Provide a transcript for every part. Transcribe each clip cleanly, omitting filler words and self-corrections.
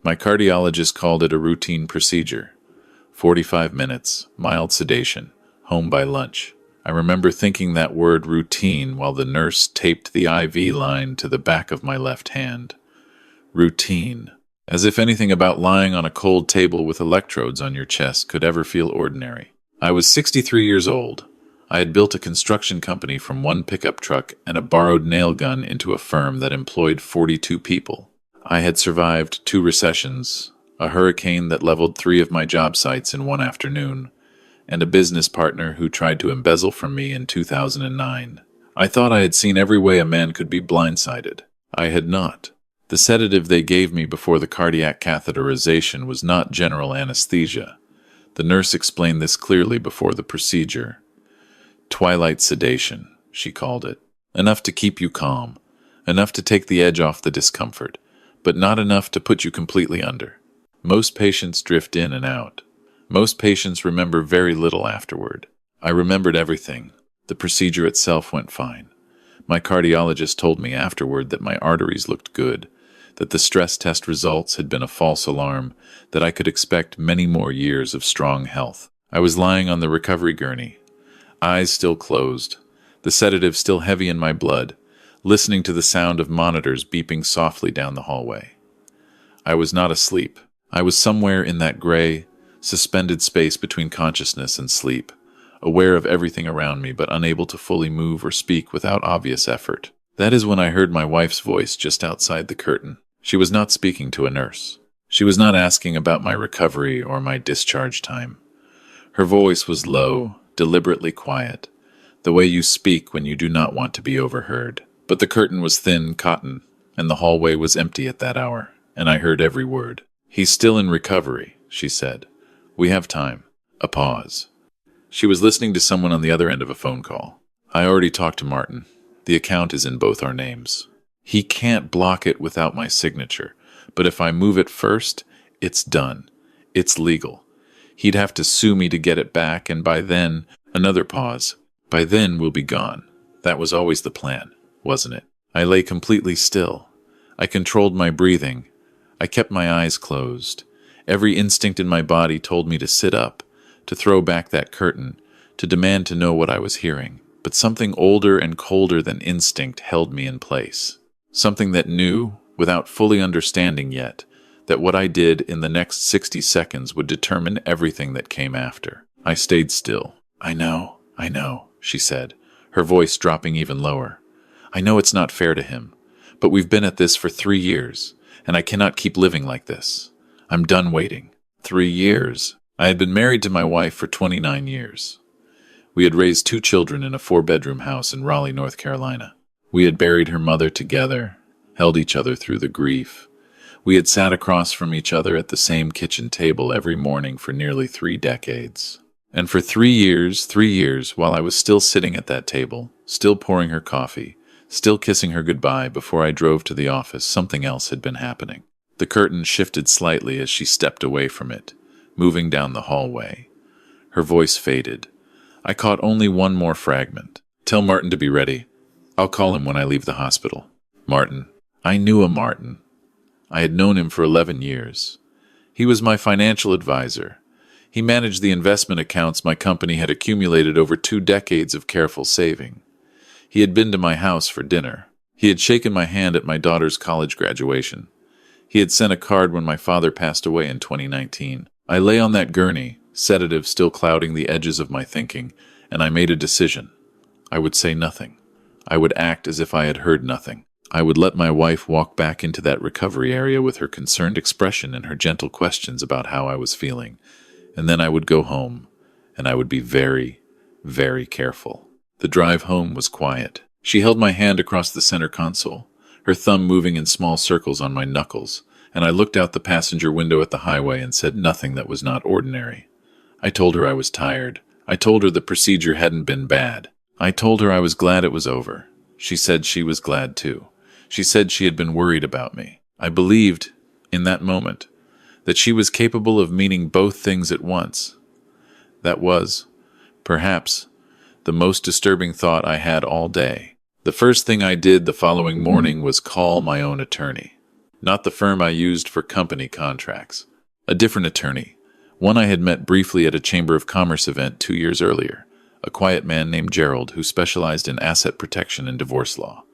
My cardiologist called it a routine procedure. 45 minutes, mild sedation, home by lunch. I remember thinking that word routine while the nurse taped the IV line to the back of my left hand. Routine. As if anything about lying on a cold table with electrodes on your chest could ever feel ordinary. I was 63 years old. I had built a construction company from one pickup truck and a borrowed nail gun into a firm that employed 42 people. I had survived 2 recessions, a hurricane that leveled 3 of my job sites in one afternoon, and a business partner who tried to embezzle from me in 2009. I thought I had seen every way a man could be blindsided. I had not. The sedative they gave me before the cardiac catheterization was not general anesthesia. The nurse explained this clearly before the procedure. Twilight sedation, she called it. Enough to keep you calm, enough to take the edge off the discomfort, but not enough to put you completely under. Most patients drift in and out. Most patients remember very little afterward. I remembered everything. The procedure itself went fine. My cardiologist told me afterward that my arteries looked good, that the stress test results had been a false alarm, that I could expect many more years of strong health. I was lying on the recovery gurney, eyes still closed, the sedative still heavy in my blood, listening to the sound of monitors beeping softly down the hallway. I was not asleep. I was somewhere in that gray, suspended space between consciousness and sleep, aware of everything around me but unable to fully move or speak without obvious effort. That is when I heard my wife's voice just outside the curtain. She was not speaking to a nurse. She was not asking about my recovery or my discharge time. Her voice was low, deliberately quiet, the way you speak when you do not want to be overheard. But the curtain was thin cotton, and the hallway was empty at that hour, and I heard every word. "He's still in recovery," she said. "We have time." A pause. She was listening to someone on the other end of a phone call. "I already talked to Martin. The account is in both our names. He can't block it without my signature, but if I move it first, it's done. It's legal. He'd have to sue me to get it back, and by then," another pause, "by then we'll be gone." That was always the plan, wasn't it? I lay completely still. I controlled my breathing. I kept my eyes closed. Every instinct in my body told me to sit up, to throw back that curtain, to demand to know what I was hearing. But something older and colder than instinct held me in place. Something that knew, without fully understanding yet, that what I did in the next 60 seconds would determine everything that came after. I stayed still. I know, she said, her voice dropping even lower. "I know it's not fair to him, but we've been at this for 3 years, and I cannot keep living like this. I'm done waiting." 3 years. I had been married to my wife for 29 years. We had raised 2 children in a 4-bedroom house in Raleigh, North Carolina. We had buried her mother together, held each other through the grief. We had sat across from each other at the same kitchen table every morning for nearly 3 decades. And for 3 years, while I was still sitting at that table, still pouring her coffee, still kissing her goodbye before I drove to the office, something else had been happening. The curtain shifted slightly as she stepped away from it, moving down the hallway. Her voice faded. I caught only one more fragment. "Tell Martin to be ready. I'll call him when I leave the hospital." Martin. I knew a Martin. I had known him for 11 years. He was my financial advisor. He managed the investment accounts my company had accumulated over 2 decades of careful saving. He had been to my house for dinner. He had shaken my hand at my daughter's college graduation. He had sent a card when my father passed away in 2019. I lay on that gurney, sedative still clouding the edges of my thinking, and I made a decision. I would say nothing. I would act as if I had heard nothing. I would let my wife walk back into that recovery area with her concerned expression and her gentle questions about how I was feeling, and then I would go home, and I would be very, very careful. The drive home was quiet. She held my hand across the center console, her thumb moving in small circles on my knuckles, and I looked out the passenger window at the highway and said nothing that was not ordinary. I told her I was tired. I told her the procedure hadn't been bad. I told her I was glad it was over. She said she was glad too. She said she had been worried about me. I believed, in that moment, that she was capable of meaning both things at once. That was, perhaps, the most disturbing thought I had all day. The first thing I did the following morning was call my own attorney. Not the firm I used for company contracts. A different attorney. One I had met briefly at a Chamber of Commerce event 2 years earlier. A quiet man named Gerald who specialized in asset protection and divorce law.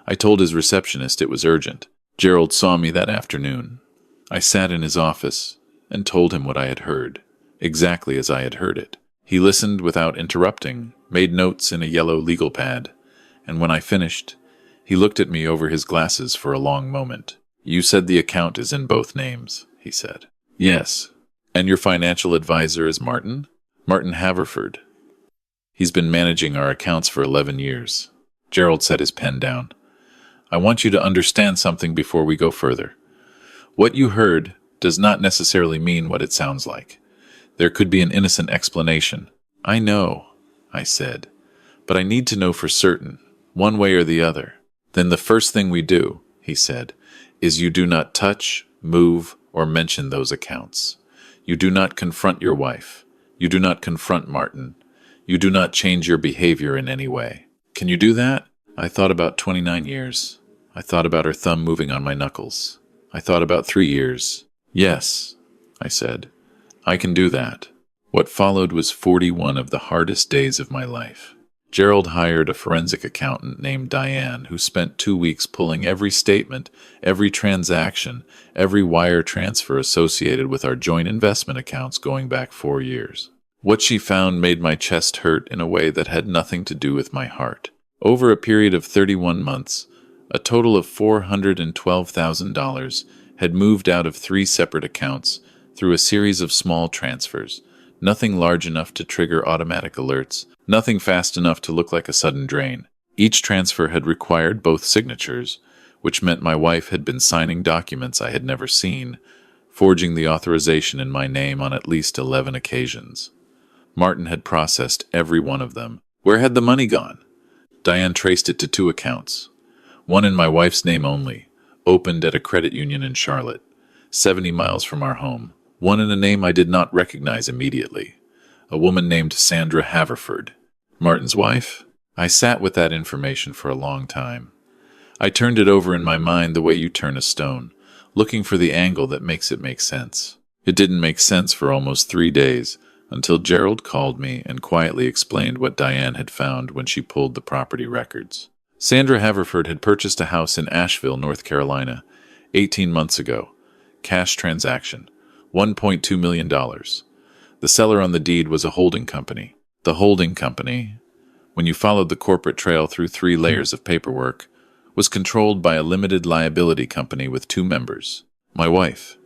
I told his receptionist it was urgent. Gerald saw me that afternoon. I sat in his office and told him what I had heard, exactly as I had heard it. He listened without interrupting, made notes in a yellow legal pad, and when I finished, he looked at me over his glasses for a long moment. "You said the account is in both names," he said. "Yes." "And your financial advisor is Martin?" "Martin Haverford. He's been managing our accounts for 11 years. Gerald set his pen down. "I want you to understand something before we go further. What you heard does not necessarily mean what it sounds like. There could be an innocent explanation." "I know," I said, "but I need to know for certain, one way or the other." "Then the first thing we do," he said, "is you do not touch, move, or mention those accounts. You do not confront your wife. You do not confront Martin. You do not change your behavior in any way. Can you do that?" I thought about 29 years. I thought about her thumb moving on my knuckles. I thought about 3 years. "Yes," I said, "I can do that." What followed was 41 of the hardest days of my life. Gerald hired a forensic accountant named Diane who spent 2 weeks pulling every statement, every transaction, every wire transfer associated with our joint investment accounts going back 4 years. What she found made my chest hurt in a way that had nothing to do with my heart. Over a period of 31 months, a total of $412,000 had moved out of 3 separate accounts through a series of small transfers, nothing large enough to trigger automatic alerts, nothing fast enough to look like a sudden drain. Each transfer had required both signatures, which meant my wife had been signing documents I had never seen, forging the authorization in my name on at least 11 occasions. Martin had processed every one of them. Where had the money gone? Diane traced it to 2 accounts. One in my wife's name only, opened at a credit union in Charlotte, 70 miles from our home. One in a name I did not recognize immediately. A woman named Sandra Haverford. Martin's wife? I sat with that information for a long time. I turned it over in my mind the way you turn a stone, looking for the angle that makes it make sense. It didn't make sense for almost 3 days, until Gerald called me and quietly explained what Diane had found when she pulled the property records. Sandra Haverford had purchased a house in Asheville, North Carolina, 18 months ago. Cash transaction, $1.2 million. The seller on the deed was a holding company. The holding company, when you followed the corporate trail through 3 layers of paperwork, was controlled by a limited liability company with 2 members, my wife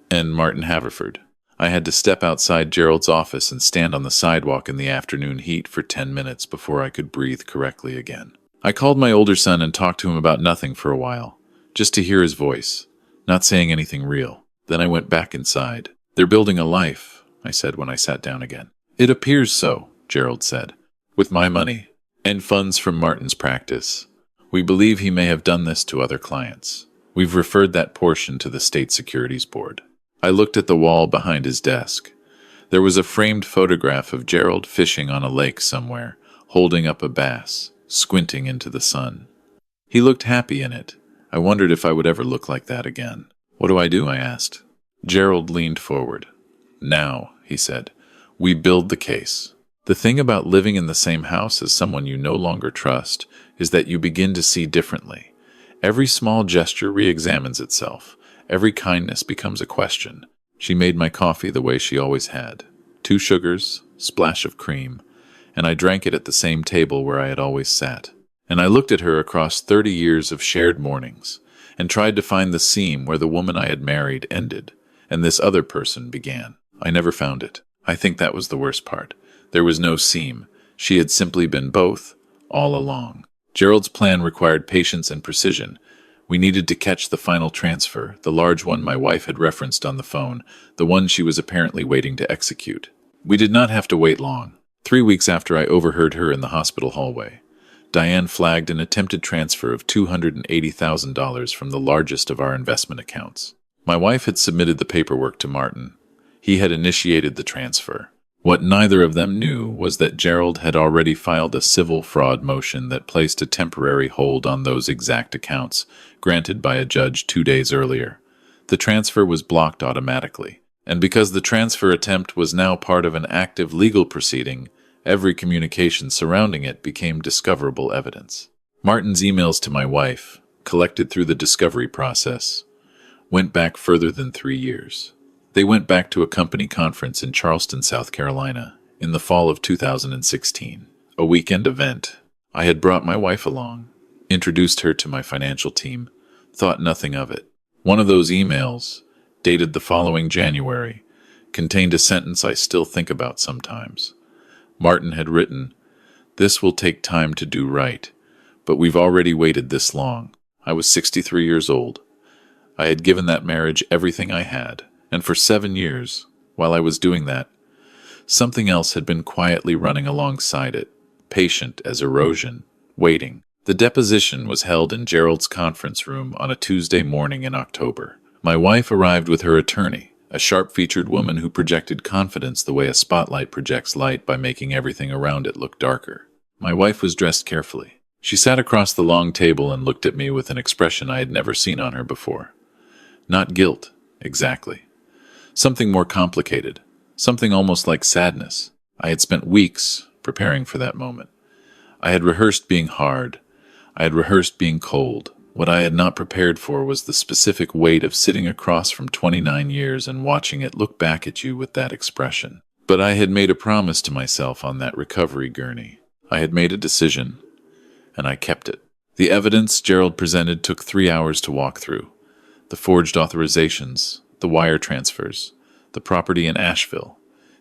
and Martin Haverford. I had to step outside Gerald's office and stand on the sidewalk in the afternoon heat for 10 minutes before I could breathe correctly again. I called my older son and talked to him about nothing for a while, just to hear his voice, not saying anything real. Then I went back inside. "They're building a life," I said when I sat down again. "It appears so," Gerald said. "With my money and funds from Martin's practice. We believe he may have done this to other clients. We've referred that portion to the State Securities Board." I looked at the wall behind his desk. There was a framed photograph of Gerald fishing on a lake somewhere, holding up a bass, squinting into the sun. He looked happy in it. I wondered if I would ever look like that again. "What do?" I asked. Gerald leaned forward. "Now," he said, "we build the case. The thing about living in the same house as someone you no longer trust is that you begin to see differently. Every small gesture re-examines itself. Every kindness becomes a question." She made my coffee the way she always had. 2 sugars, splash of cream, and I drank it at the same table where I had always sat. And I looked at her across 30 years of shared mornings, and tried to find the seam where the woman I had married ended, and this other person began. I never found it. I think that was the worst part. There was no seam. She had simply been both, all along. Gerald's plan required patience and precision. We needed to catch the final transfer, the large one my wife had referenced on the phone, the one she was apparently waiting to execute. We did not have to wait long. 3 weeks after I overheard her in the hospital hallway, Diane flagged an attempted transfer of $280,000 from the largest of our investment accounts. My wife had submitted the paperwork to Martin. He had initiated the transfer. What neither of them knew was that Gerald had already filed a civil fraud motion that placed a temporary hold on those exact accounts, granted by a judge 2 days earlier. The transfer was blocked automatically, and because the transfer attempt was now part of an active legal proceeding, every communication surrounding it became discoverable evidence. Martin's emails to my wife, collected through the discovery process, went back further than 3 years. They went back to a company conference in Charleston, South Carolina, in the fall of 2016, a weekend event. I had brought my wife along, introduced her to my financial team, thought nothing of it. One of those emails, dated the following January, contained a sentence I still think about sometimes. Martin had written, "This will take time to do right, but we've already waited this long." I was 63 years old. I had given that marriage everything I had, and for 7 years, while I was doing that, something else had been quietly running alongside it, patient as erosion, waiting. The deposition was held in Gerald's conference room on a Tuesday morning in October. My wife arrived with her attorney, a sharp-featured woman who projected confidence the way a spotlight projects light by making everything around it look darker. My wife was dressed carefully. She sat across the long table and looked at me with an expression I had never seen on her before. Not guilt, exactly. Something more complicated, something almost like sadness. I had spent weeks preparing for that moment. I had rehearsed being hard. I had rehearsed being cold. What I had not prepared for was the specific weight of sitting across from 29 years and watching it look back at you with that expression. But I had made a promise to myself on that recovery gurney. I had made a decision, and I kept it. The evidence Gerald presented took 3 hours to walk through. The forged authorizations, the wire transfers, the property in Asheville,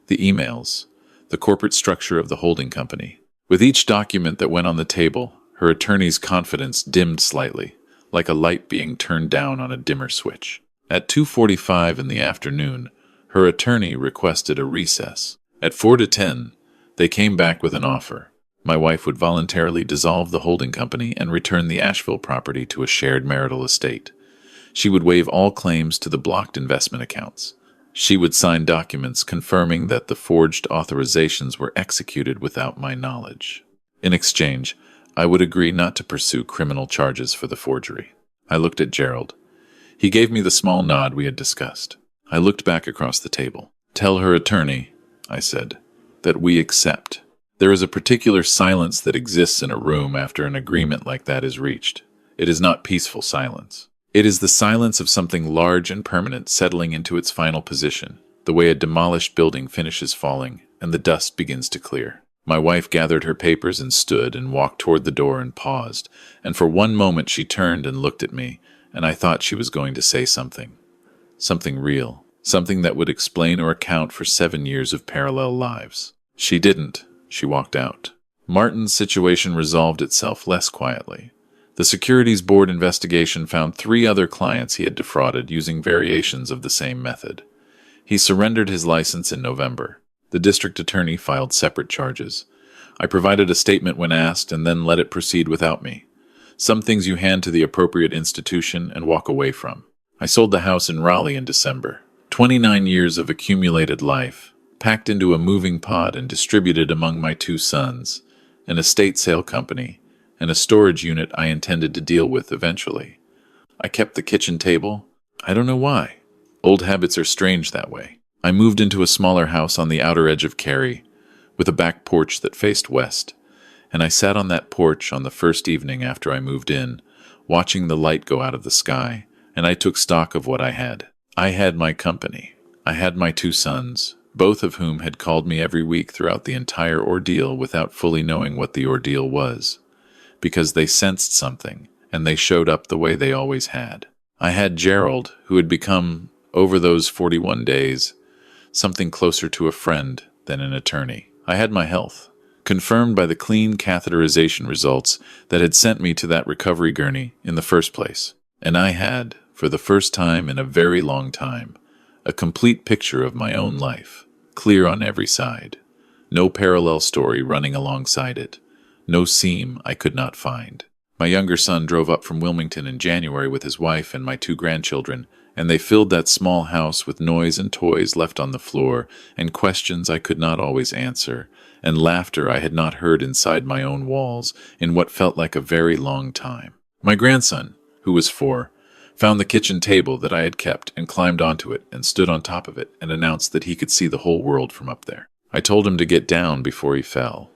the emails, the corporate structure of the holding company. With each document that went on the table, her attorney's confidence dimmed slightly, like a light being turned down on a dimmer switch. At 2:45 in the afternoon, her attorney requested a recess. At 4 to 10, they came back with an offer. My wife would voluntarily dissolve the holding company and return the Asheville property to a shared marital estate. She would waive all claims to the blocked investment accounts. She would sign documents confirming that the forged authorizations were executed without my knowledge. In exchange, I would agree not to pursue criminal charges for the forgery. I looked at Gerald. He gave me the small nod we had discussed. I looked back across the table. "Tell her attorney," I said, "that we accept." There is a particular silence that exists in a room after an agreement like that is reached. It is not peaceful silence. It is the silence of something large and permanent settling into its final position, the way a demolished building finishes falling and the dust begins to clear. My wife gathered her papers and stood and walked toward the door and paused, and for one moment she turned and looked at me, and I thought she was going to say something. Something real. Something that would explain or account for 7 years of parallel lives. She didn't. She walked out. Martin's situation resolved itself less quietly. The Securities Board investigation found 3 other clients he had defrauded using variations of the same method. He surrendered his license in November. The district attorney filed separate charges. I provided a statement when asked and then let it proceed without me. Some things you hand to the appropriate institution and walk away from. I sold the house in Raleigh in December. 29 years of accumulated life, packed into a moving pod and distributed among my 2 sons, an estate sale company, and a storage unit I intended to deal with eventually. I kept the kitchen table. I don't know why. Old habits are strange that way. I moved into a smaller house on the outer edge of Cary, with a back porch that faced west, and I sat on that porch on the first evening after I moved in, watching the light go out of the sky, and I took stock of what I had. I had my company. I had my 2 sons, both of whom had called me every week throughout the entire ordeal without fully knowing what the ordeal was, because they sensed something, and they showed up the way they always had. I had Gerald, who had become, over those 41 days, something closer to a friend than an attorney. I had my health, confirmed by the clean catheterization results that had sent me to that recovery gurney in the first place. And I had, for the first time in a very long time, a complete picture of my own life, clear on every side. No parallel story running alongside it. No seam I could not find. My younger son drove up from Wilmington in January with his wife and my 2 grandchildren, and they filled that small house with noise and toys left on the floor, and questions I could not always answer, and laughter I had not heard inside my own walls in what felt like a very long time. My grandson, who was 4, found the kitchen table that I had kept and climbed onto it and stood on top of it and announced that he could see the whole world from up there. I told him to get down before he fell.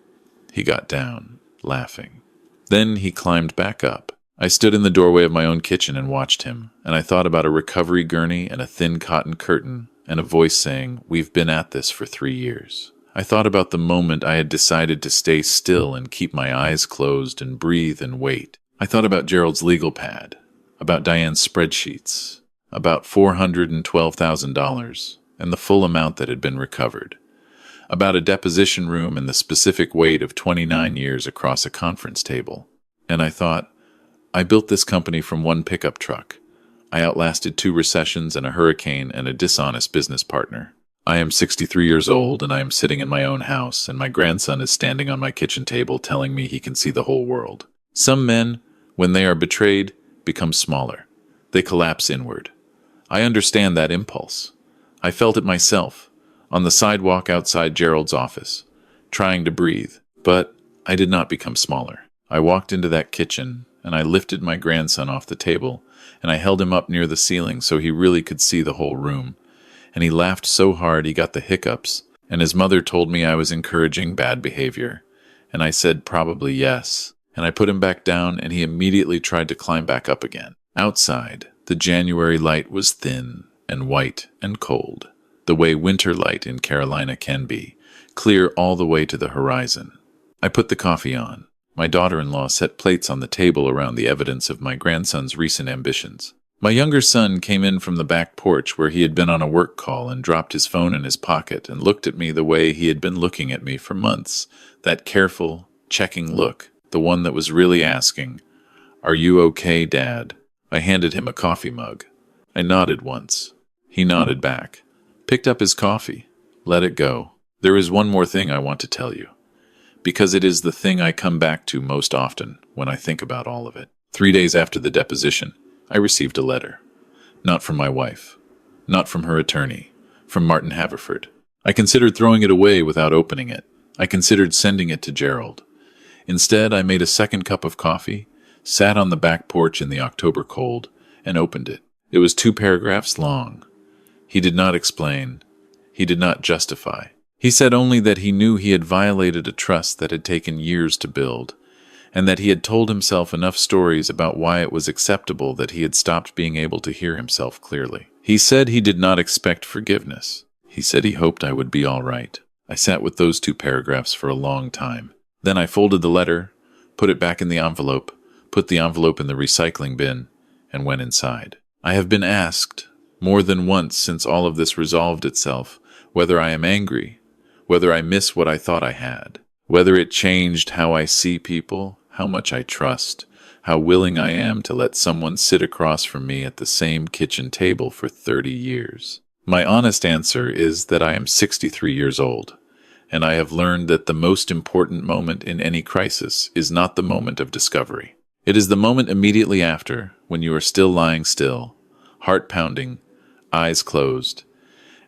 He got down, laughing. Then he climbed back up. I stood in the doorway of my own kitchen and watched him, and I thought about a recovery gurney and a thin cotton curtain and a voice saying, "We've been at this for 3 years." I thought about the moment I had decided to stay still and keep my eyes closed and breathe and wait. I thought about Gerald's legal pad, about Diane's spreadsheets, about $412,000 and the full amount that had been recovered, about a deposition room and the specific weight of 29 years across a conference table. And I thought, I built this company from one pickup truck. I outlasted 2 recessions and a hurricane and a dishonest business partner. I am 63 years old and I am sitting in my own house, and my grandson is standing on my kitchen table telling me he can see the whole world. Some men, when they are betrayed, become smaller. They collapse inward. I understand that impulse. I felt it myself, on the sidewalk outside Gerald's office, trying to breathe, but I did not become smaller. I walked into that kitchen, and I lifted my grandson off the table, and I held him up near the ceiling so he really could see the whole room. And he laughed so hard he got the hiccups, and his mother told me I was encouraging bad behavior. And I said probably yes, and I put him back down, and he immediately tried to climb back up again. Outside, the January light was thin and white and cold, the way winter light in Carolina can be, clear all the way to the horizon. I put the coffee on. My daughter-in-law set plates on the table around the evidence of my grandson's recent ambitions. My younger son came in from the back porch where he had been on a work call and dropped his phone in his pocket and looked at me the way he had been looking at me for months, that careful, checking look, the one that was really asking, "Are you okay, Dad?" I handed him a coffee mug. I nodded once. He nodded back, picked up his coffee, let it go. There is one more thing I want to tell you, because it is the thing I come back to most often when I think about all of it. 3 days after the deposition, I received a letter. Not from my wife, not from her attorney, from Martin Haverford. I considered throwing it away without opening it. I considered sending it to Gerald. Instead, I made a second cup of coffee, sat on the back porch in the October cold, and opened it. It was 2 paragraphs long. He did not explain. He did not justify. He said only that he knew he had violated a trust that had taken years to build, and that he had told himself enough stories about why it was acceptable that he had stopped being able to hear himself clearly. He said he did not expect forgiveness. He said he hoped I would be all right. I sat with those 2 paragraphs for a long time. Then I folded the letter, put it back in the envelope, put the envelope in the recycling bin, and went inside. I have been asked, more than once since all of this resolved itself, whether I am angry, whether I miss what I thought I had, whether it changed how I see people, how much I trust, how willing I am to let someone sit across from me at the same kitchen table for 30 years. My honest answer is that I am 63 years old, and I have learned that the most important moment in any crisis is not the moment of discovery. It is the moment immediately after, when you are still lying still, heart pounding, eyes closed,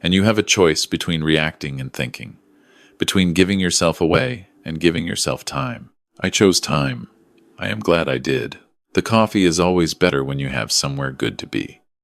and you have a choice between reacting and thinking, between giving yourself away and giving yourself time. I chose time. I am glad I did. The coffee is always better when you have somewhere good to be.